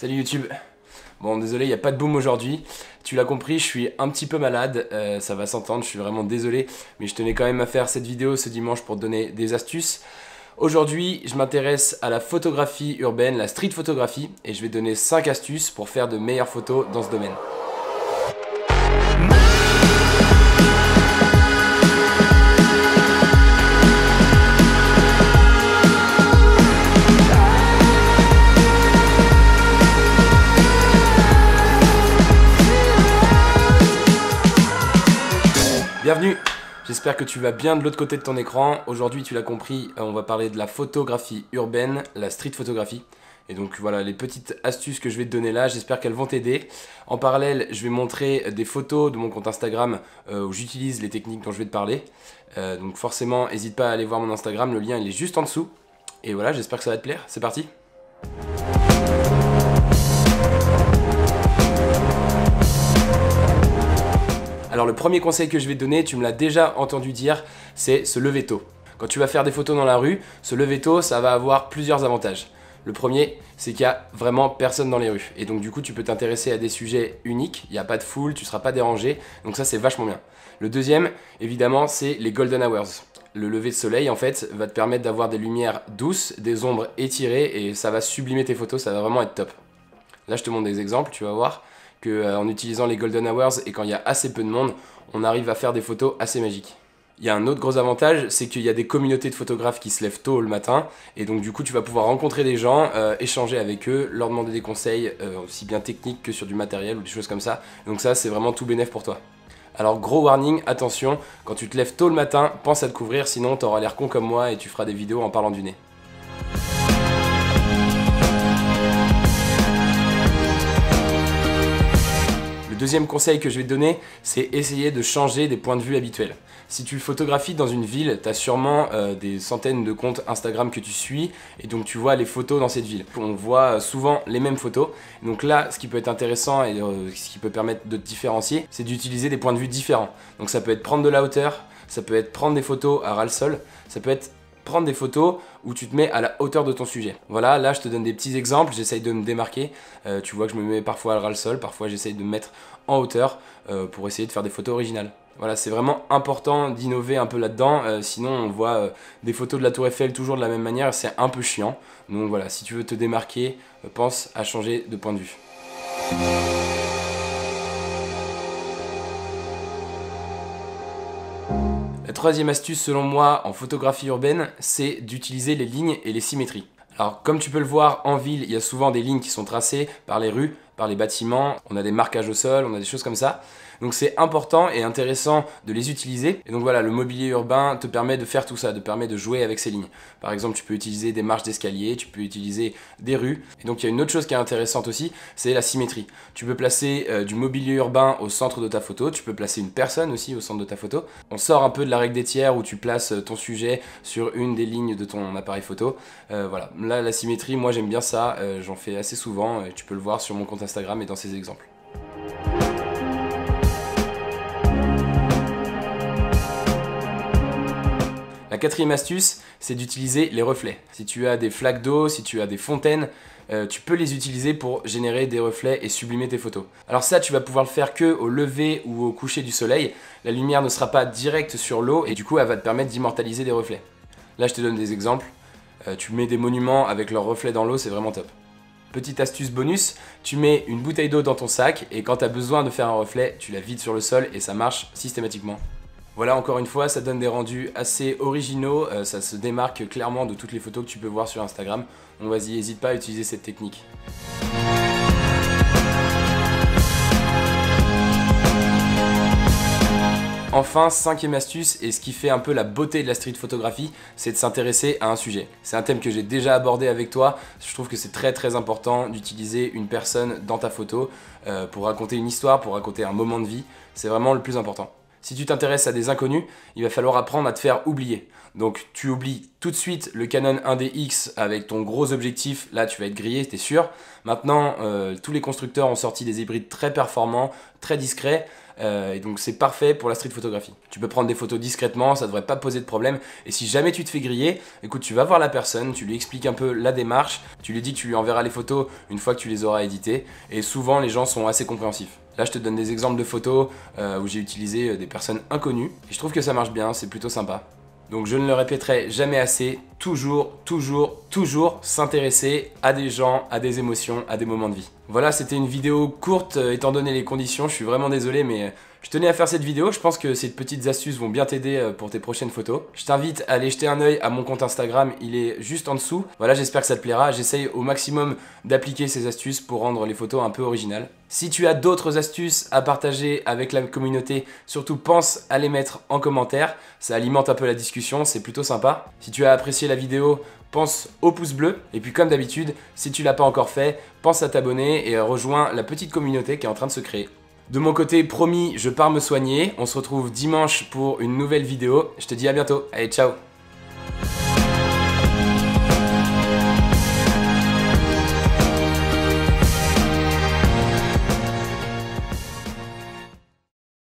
Salut YouTube. Bon, désolé, il n'y a pas de boom aujourd'hui. Tu l'as compris, je suis un petit peu malade, ça va s'entendre, je suis vraiment désolé. Mais je tenais quand même à faire cette vidéo ce dimanche pour te donner des astuces. Aujourd'hui, je m'intéresse à la photographie urbaine, la street photographie. Et je vais te donner 5 astuces pour faire de meilleures photos dans ce domaine. Bienvenue, j'espère que tu vas bien de l'autre côté de ton écran. Aujourd'hui, tu l'as compris, on va parler de la photographie urbaine, la street photographie. Et donc voilà les petites astuces que je vais te donner là, j'espère qu'elles vont t'aider. En parallèle, je vais montrer des photos de mon compte Instagram où j'utilise les techniques dont je vais te parler. Donc forcément, n'hésite pas à aller voir mon Instagram, le lien il est juste en dessous. Et voilà, j'espère que ça va te plaire, c'est parti. Alors le premier conseil que je vais te donner, tu me l'as déjà entendu dire, c'est se lever tôt. Quand tu vas faire des photos dans la rue, se lever tôt, ça va avoir plusieurs avantages. Le premier, c'est qu'il n'y a vraiment personne dans les rues. Et donc du coup, tu peux t'intéresser à des sujets uniques, il n'y a pas de foule, tu ne seras pas dérangé. Donc ça, c'est vachement bien. Le deuxième, évidemment, c'est les golden hours. Le lever de soleil, en fait, va te permettre d'avoir des lumières douces, des ombres étirées et ça va sublimer tes photos, ça va vraiment être top. Là, je te montre des exemples, tu vas voir qu'en utilisant les golden hours et quand il y a assez peu de monde, on arrive à faire des photos assez magiques. Il y a un autre gros avantage, c'est qu'il y a des communautés de photographes qui se lèvent tôt le matin et donc du coup tu vas pouvoir rencontrer des gens, échanger avec eux, leur demander des conseils aussi bien techniques que sur du matériel ou des choses comme ça. Donc ça c'est vraiment tout bénef pour toi. Alors gros warning, attention, quand tu te lèves tôt le matin, pense à te couvrir sinon tu auras l'air con comme moi et tu feras des vidéos en parlant du nez. Le deuxième conseil que je vais te donner, c'est essayer de changer des points de vue habituels. Si tu photographies dans une ville, tu as sûrement des centaines de comptes Instagram que tu suis et donc tu vois les photos dans cette ville. On voit souvent les mêmes photos. Donc là, ce qui peut être intéressant et ce qui peut permettre de te différencier, c'est d'utiliser des points de vue différents. Donc ça peut être prendre de la hauteur, ça peut être prendre des photos à ras le sol, ça peut être prendre des photos où tu te mets à la hauteur de ton sujet. Voilà, là je te donne des petits exemples, j'essaye de me démarquer. Tu vois que je me mets parfois à ras le sol, parfois j'essaye de me mettre en hauteur pour essayer de faire des photos originales. Voilà, c'est vraiment important d'innover un peu là-dedans, sinon on voit des photos de la Tour Eiffel toujours de la même manière, c'est un peu chiant. Donc voilà, si tu veux te démarquer, pense à changer de point de vue. La troisième astuce selon moi en photographie urbaine, c'est d'utiliser les lignes et les symétries. Alors comme tu peux le voir en ville, il y a souvent des lignes qui sont tracées par les rues, par les bâtiments, on a des marquages au sol, on a des choses comme ça. Donc c'est important et intéressant de les utiliser. Et donc voilà, le mobilier urbain te permet de faire tout ça, te permet de jouer avec ces lignes. Par exemple, tu peux utiliser des marches d'escalier, tu peux utiliser des rues. Et donc il y a une autre chose qui est intéressante aussi, c'est la symétrie. Tu peux placer du mobilier urbain au centre de ta photo, tu peux placer une personne aussi au centre de ta photo. On sort un peu de la règle des tiers où tu places ton sujet sur une des lignes de ton appareil photo. Voilà, là la symétrie, moi j'aime bien ça, j'en fais assez souvent, tu peux le voir sur mon compte Instagram et dans ces exemples. La quatrième astuce, c'est d'utiliser les reflets. Si tu as des flaques d'eau, si tu as des fontaines, tu peux les utiliser pour générer des reflets et sublimer tes photos. Alors ça, tu vas pouvoir le faire que au lever ou au coucher du soleil. La lumière ne sera pas directe sur l'eau et du coup, elle va te permettre d'immortaliser des reflets. Là, je te donne des exemples. Tu mets des monuments avec leurs reflets dans l'eau, c'est vraiment top. Petite astuce bonus, tu mets une bouteille d'eau dans ton sac et quand tu as besoin de faire un reflet, tu la vides sur le sol et ça marche systématiquement. Voilà, encore une fois, ça donne des rendus assez originaux, ça se démarque clairement de toutes les photos que tu peux voir sur Instagram. Donc vas-y, n'hésite pas à utiliser cette technique. Enfin, cinquième astuce, et ce qui fait un peu la beauté de la street photographie, c'est de s'intéresser à un sujet. C'est un thème que j'ai déjà abordé avec toi, je trouve que c'est très important d'utiliser une personne dans ta photo pour raconter une histoire, pour raconter un moment de vie, c'est vraiment le plus important. Si tu t'intéresses à des inconnus, il va falloir apprendre à te faire oublier. Donc tu oublies tout de suite le Canon 1DX avec ton gros objectif, là tu vas être grillé, t'es sûr. Maintenant, tous les constructeurs ont sorti des hybrides très performants, très discrets. et donc c'est parfait pour la street photographie. Tu peux prendre des photos discrètement, ça devrait pas poser de problème, et si jamais tu te fais griller, écoute, tu vas voir la personne, tu lui expliques un peu la démarche, tu lui dis que tu lui enverras les photos une fois que tu les auras éditées, et souvent les gens sont assez compréhensifs. Là, je te donne des exemples de photos où j'ai utilisé des personnes inconnues, et je trouve que ça marche bien, c'est plutôt sympa. Donc je ne le répéterai jamais assez, toujours s'intéresser à des gens, à des émotions, à des moments de vie. Voilà, c'était une vidéo courte étant donné les conditions, je suis vraiment désolé mais je tenais à faire cette vidéo, je pense que ces petites astuces vont bien t'aider pour tes prochaines photos. Je t'invite à aller jeter un œil à mon compte Instagram, il est juste en dessous. Voilà, j'espère que ça te plaira, j'essaye au maximum d'appliquer ces astuces pour rendre les photos un peu originales. Si tu as d'autres astuces à partager avec la communauté, surtout pense à les mettre en commentaire, ça alimente un peu la discussion, c'est plutôt sympa. Si tu as apprécié la vidéo, pense au pouce bleu, et puis comme d'habitude, si tu l'as pas encore fait, pense à t'abonner et rejoins la petite communauté qui est en train de se créer. De mon côté, promis, je pars me soigner, on se retrouve dimanche pour une nouvelle vidéo, je te dis à bientôt, allez ciao!